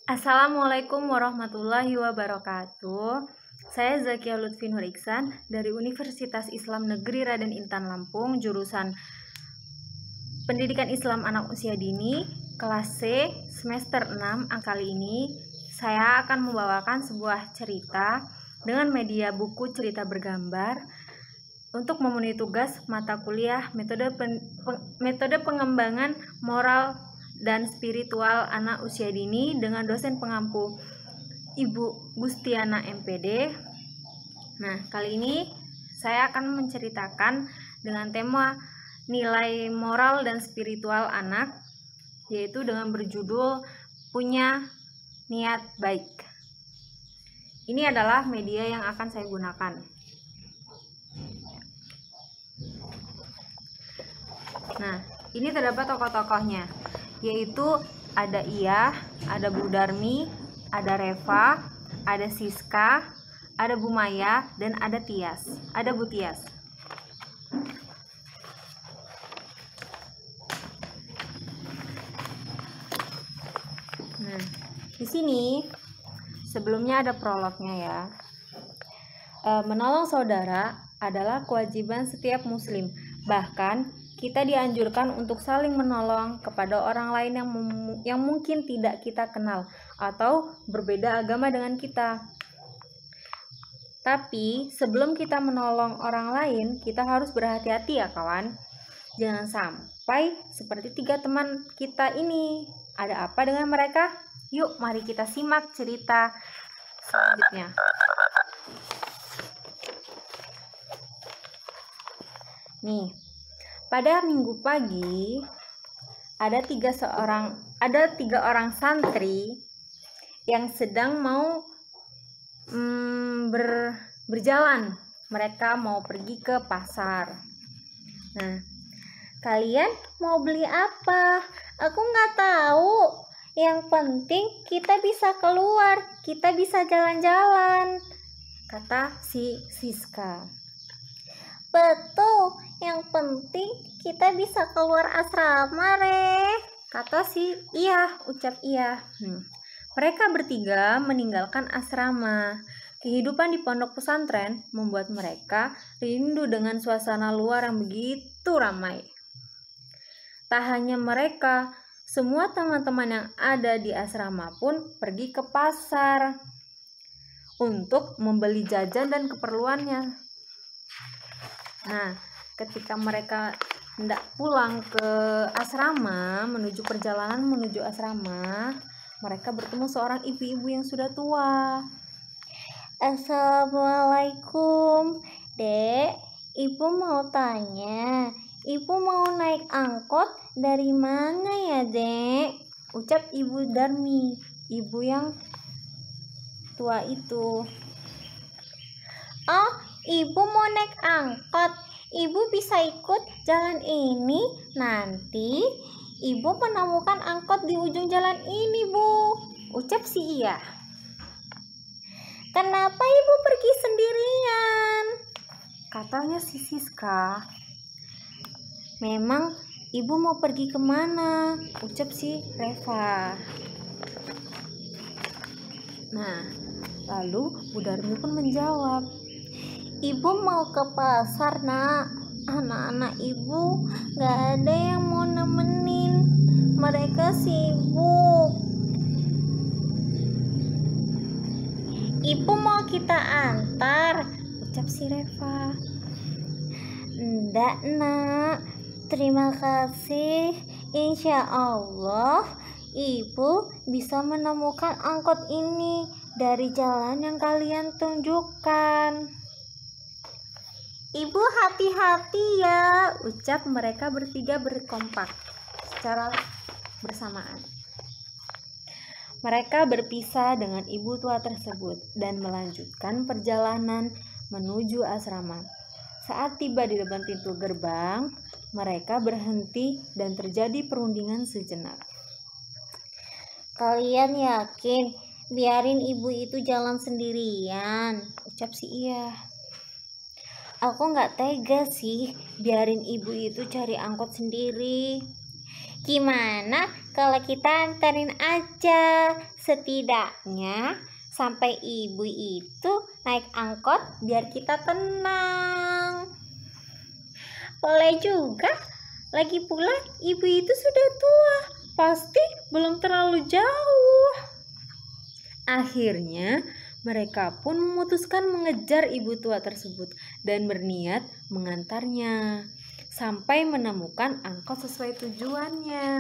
Assalamualaikum warahmatullahi wabarakatuh. Saya Zakia Lutfi Nur Iksan dari Universitas Islam Negeri Raden Intan Lampung, jurusan Pendidikan Islam Anak Usia Dini, kelas C, semester 6. Kali ini saya akan membawakan sebuah cerita dengan media buku cerita bergambar untuk memenuhi tugas mata kuliah metode pengembangan moral dan spiritual anak usia dini dengan dosen pengampu Ibu Gustiana MPD. Nah, kali ini saya akan menceritakan dengan tema nilai moral dan spiritual anak, yaitu dengan berjudul Punya Niat Baik. Ini adalah media yang akan saya gunakan. Nah, ini terdapat tokoh-tokohnya, yaitu ada Iyah, ada Bu Darmi, ada Reva, ada Siska, ada Bu Maya, dan ada Tias. Ada Bu Tias. Nah, di sini sebelumnya ada prolognya ya. Menolong saudara adalah kewajiban setiap muslim. Bahkan kita dianjurkan untuk saling menolong kepada orang lain yang mungkin tidak kita kenal atau berbeda agama dengan kita. Tapi sebelum kita menolong orang lain, kita harus berhati-hati ya kawan. Jangan sampai seperti 3 teman kita ini. Ada apa dengan mereka? Yuk mari kita simak cerita selanjutnya. Nih, pada minggu pagi ada tiga orang santri yang sedang mau berjalan. Mereka mau pergi ke pasar. Nah, kalian mau beli apa? Aku nggak tahu. Yang penting kita bisa keluar, kita bisa jalan-jalan, kata si Siska. Betul, yang penting kita bisa keluar asrama, kata si Iyah, ucap Iyah. Mereka bertiga meninggalkan asrama. Kehidupan di pondok pesantren membuat mereka rindu dengan suasana luar yang begitu ramai. Tak hanya mereka, semua teman-teman yang ada di asrama pun pergi ke pasar untuk membeli jajan dan keperluannya. Nah, ketika mereka hendak pulang ke asrama, perjalanan menuju asrama, mereka bertemu seorang ibu-ibu yang sudah tua. Assalamualaikum, Dek. Ibu mau tanya, Ibu mau naik angkot dari mana ya, Dek? Ucap Ibu Darmi, ibu yang tua itu. Oh, Ibu mau naik angkot. Ibu bisa ikut jalan ini. Nanti Ibu menemukan angkot di ujung jalan ini, Bu, ucap si Iyah. Kenapa Ibu pergi sendirian? Katanya si Siska. Memang Ibu mau pergi kemana? Ucap si Reva. Nah, lalu Bu Darmi pun menjawab, Ibu mau ke pasar, Nak. Anak-anak Ibu gak ada yang mau nemenin. Mereka sibuk. Ibu mau kita antar, ucap si Reva. Enggak, Nak. Terima kasih. Insya Allah Ibu bisa menemukan angkot ini dari jalan yang kalian tunjukkan. Ibu hati-hati ya, ucap mereka bertiga berkompak secara bersamaan. Mereka berpisah dengan ibu tua tersebut dan melanjutkan perjalanan menuju asrama. Saat tiba di depan pintu gerbang, mereka berhenti dan terjadi perundingan sejenak. Kalian yakin biarin ibu itu jalan sendirian? Ucap si Iyah. Aku gak tega sih biarin ibu itu cari angkot sendiri. Gimana Kalau kita anterin aja, setidaknya sampai ibu itu naik angkot biar kita tenang. Boleh juga, lagi pula ibu itu sudah tua, pasti belum terlalu jauh. Akhirnya mereka pun memutuskan mengejar ibu tua tersebut dan berniat mengantarnya sampai menemukan angkot sesuai tujuannya.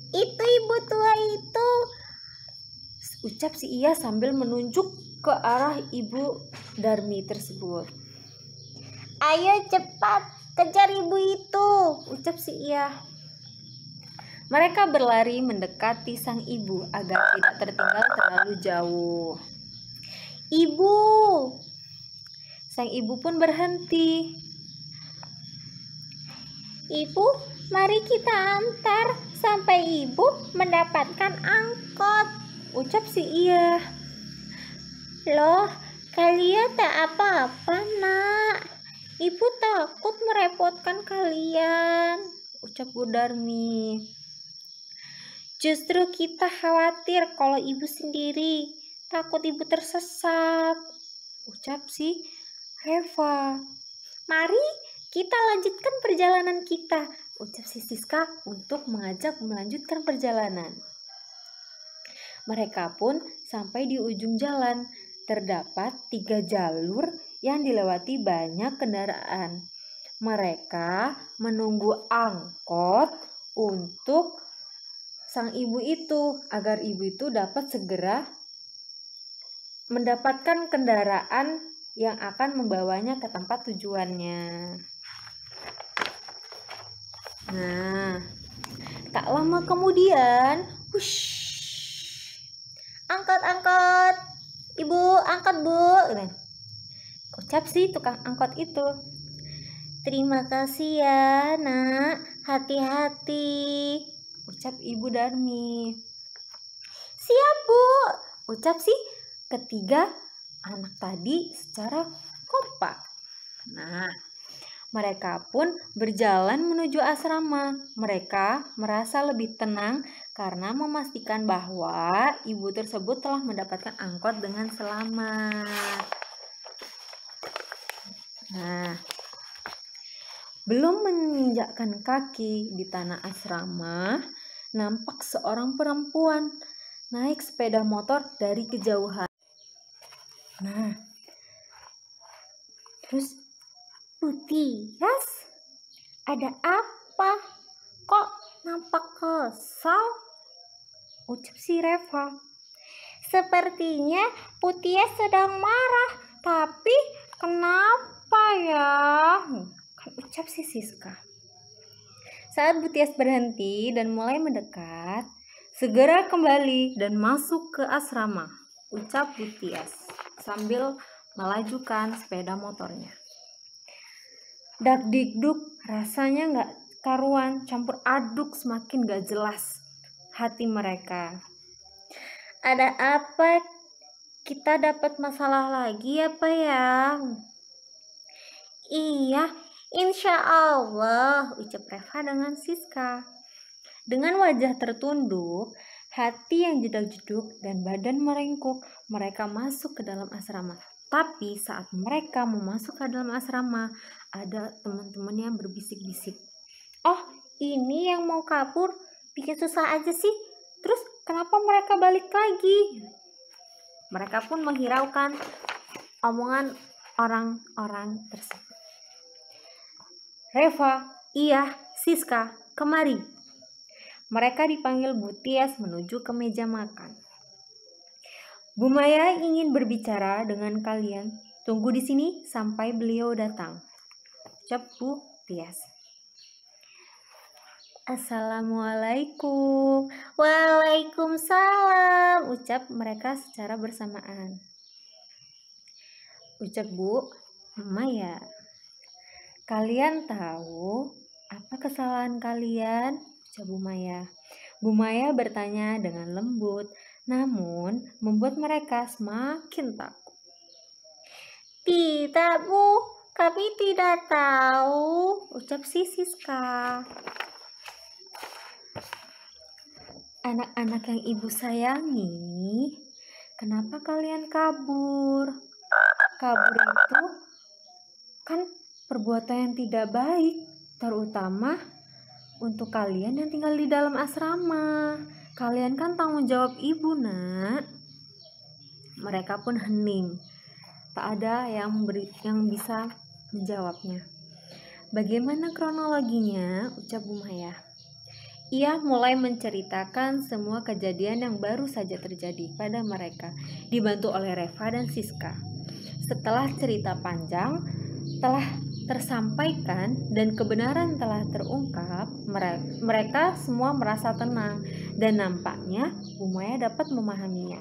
Itu ibu tua itu, ucap si Iya sambil menunjuk ke arah ibu Darmi tersebut. Ayo cepat kejar ibu itu, ucap si Iya. Mereka berlari mendekati sang ibu agar tidak tertinggal terlalu jauh. Ibu, sang ibu pun berhenti. Ibu, mari kita antar sampai ibu mendapatkan angkot, ucap si Iya. Loh, kalian tak apa-apa, Nak. Ibu takut merepotkan kalian, ucap Bu Darmi. Justru kita khawatir kalau ibu sendiri, takut ibu tersesat, ucap si Reva. Mari kita lanjutkan perjalanan kita, ucap si Siska untuk mengajak melanjutkan perjalanan. Mereka pun sampai di ujung jalan. Terdapat 3 jalur yang dilewati banyak kendaraan. Mereka menunggu angkot untuk sang ibu itu agar ibu itu dapat segera mendapatkan kendaraan yang akan membawanya ke tempat tujuannya. Nah, tak lama kemudian, angkot, ibu, angkot bu, ucap si tukang angkot itu. Terima kasih ya, Nak, hati-hati, ucap ibu Darmi. Siap bu, ucap si ketiga anak tadi secara kompak. Nah, mereka pun berjalan menuju asrama. Mereka merasa lebih tenang karena memastikan bahwa ibu tersebut telah mendapatkan angkot dengan selamat. Nah, belum menginjakkan kaki di tanah asrama, nampak seorang perempuan naik sepeda motor dari kejauhan. Nah, terus Putias, ada apa? Kok nampak kesal? Ucap si Reva. Sepertinya Putias sedang marah, tapi kenapa ya? Ucap si Siska. Saat Putias berhenti dan mulai mendekat, segera kembali dan masuk ke asrama, ucap Putias sambil melajukan sepeda motornya. Dak dikduk, rasanya gak karuan, campur aduk, semakin gak jelas hati mereka. Ada apa? Kita dapat masalah lagi apa ya? Iya, insya Allah, ucap Reva dengan Siska. Dengan wajah tertunduk, hati yang jedak-jeduk dan badan merengkuk, mereka masuk ke dalam asrama. Tapi saat mereka mau masuk ke dalam asrama, ada teman-teman yang berbisik-bisik. Oh, ini yang mau kabur, bikin susah aja sih. Terus kenapa mereka balik lagi? Mereka pun menghiraukan omongan orang-orang tersebut. Reva, Iya, Siska, kemari. Mereka dipanggil Putias menuju ke meja makan. Bu Maya ingin berbicara dengan kalian. Tunggu di sini sampai beliau datang, ucap Putias. Assalamualaikum. Waalaikumsalam, ucap mereka secara bersamaan. Ucap Bu Maya. Kalian tahu apa kesalahan kalian? Ucap Bu Maya. Bu Maya bertanya dengan lembut, namun membuat mereka semakin takut. Tidak Bu, Kami tidak tahu, ucap si Siska. Anak-anak yang ibu sayangi, kenapa kalian kabur? Kabur itu kan perbuatan yang tidak baik, terutama untuk kalian yang tinggal di dalam asrama. Kalian kan tanggung jawab ibu, nak. Mereka pun hening. Tak ada yang bisa menjawabnya. Bagaimana kronologinya? Ucap Bu Maya. Ia mulai menceritakan semua kejadian yang baru saja terjadi pada mereka, dibantu oleh Reva dan Siska. Setelah cerita panjang telah tersampaikan dan kebenaran telah terungkap, mereka semua merasa tenang dan nampaknya Bu Maya dapat memahaminya.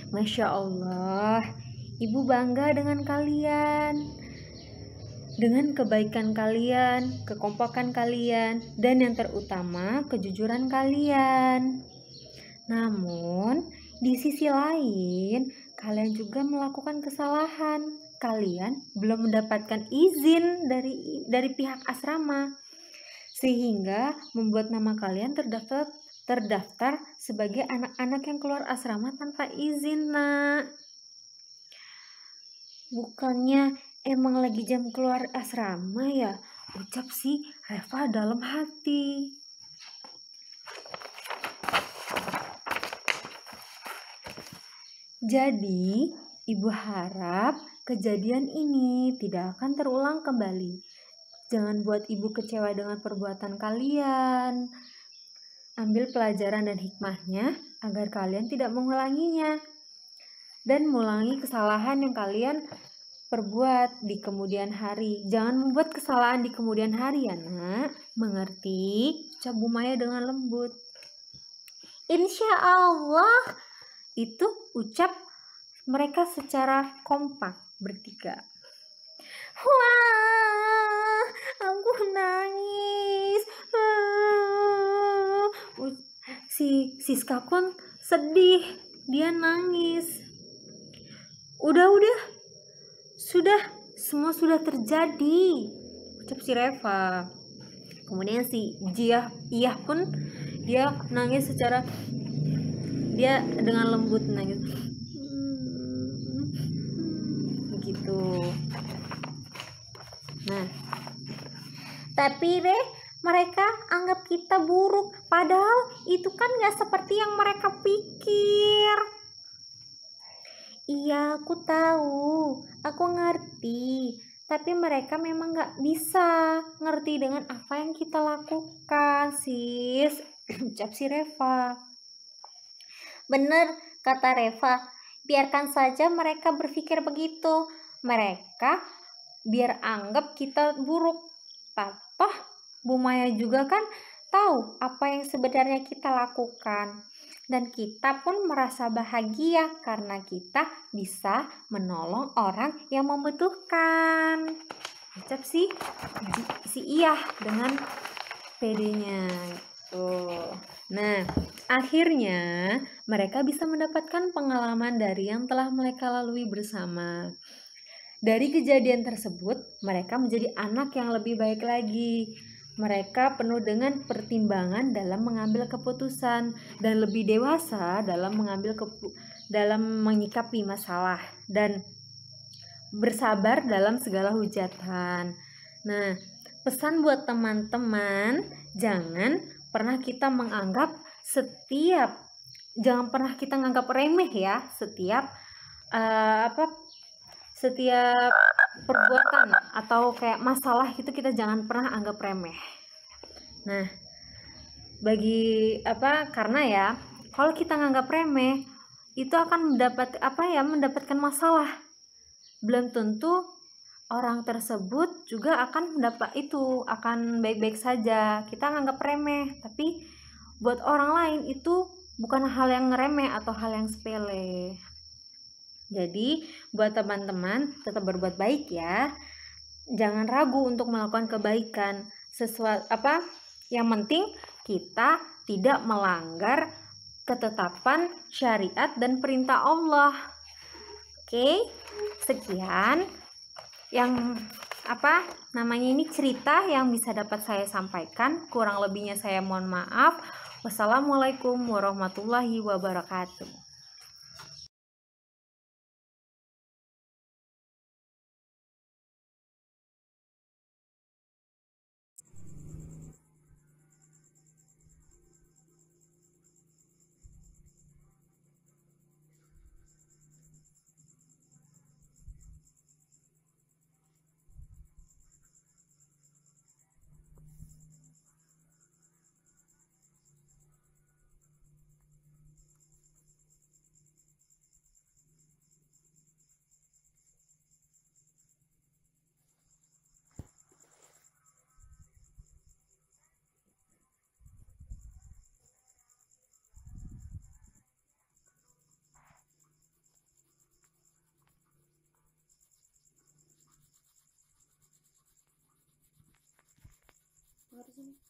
Masya Allah, Ibu bangga dengan kalian, dengan kebaikan kalian, kekompakan kalian, dan yang terutama kejujuran kalian. Namun, di sisi lain, kalian juga melakukan kesalahan. Kalian belum mendapatkan izin dari pihak asrama, sehingga membuat nama kalian terdaftar sebagai anak-anak yang keluar asrama tanpa izin, nak. Bukannya emang lagi jam keluar asrama ya? Ucap si Reva dalam hati. Jadi, Ibu harap kejadian ini tidak akan terulang kembali. Jangan buat Ibu kecewa dengan perbuatan kalian. Ambil pelajaran dan hikmahnya agar kalian tidak mengulanginya. Dan mengulangi kesalahan yang kalian perbuat di kemudian hari. Jangan membuat kesalahan di kemudian hari ya, nak. Mengerti? Ucap Bu Maya dengan lembut. Insya Allah, itu ucap mereka secara kompak bertiga. Wah, aku nangis. Si Siska pun sedih, dia nangis. Udah, semua sudah terjadi, ucap si Reva. Kemudian si Iyah pun dia nangis dia dengan lembut nangis. Begitu. Nah, tapi mereka anggap kita buruk, padahal itu kan gak seperti yang mereka pikir. Iya, aku tahu, aku ngerti, tapi mereka memang gak bisa ngerti dengan apa yang kita lakukan, sis, ucap si Reva. Bener, kata Reva, biarkan saja mereka berpikir begitu. Mereka biar anggap kita buruk. Toh, Bu Maya juga kan tahu apa yang sebenarnya kita lakukan. Dan kita pun merasa bahagia karena kita bisa menolong orang yang membutuhkan. Ucap si Iyah dengan pedenya gitu. Nah, akhirnya mereka bisa mendapatkan pengalaman dari yang telah mereka lalui bersama. Dari kejadian tersebut, mereka menjadi anak yang lebih baik lagi. Mereka penuh dengan pertimbangan dalam mengambil keputusan dan lebih dewasa dalam menyikapi masalah dan bersabar dalam segala hujatan. Nah, pesan buat teman-teman, jangan pernah kita menganggap remeh ya setiap perbuatan atau kayak masalah itu kita jangan pernah anggap remeh. Nah, karena ya kalau kita nganggap remeh itu akan mendapatkan masalah. Belum tentu orang tersebut juga akan baik-baik saja. Kita nganggap remeh, tapi buat orang lain itu bukan hal yang remeh atau hal yang sepele. Jadi buat teman-teman tetap berbuat baik ya. Jangan ragu untuk melakukan kebaikan. Yang penting kita tidak melanggar ketetapan syariat dan perintah Allah. Oke, sekian yang ini cerita yang bisa dapat saya sampaikan. Kurang lebihnya saya mohon maaf. Wassalamualaikum warahmatullahi wabarakatuh. Harus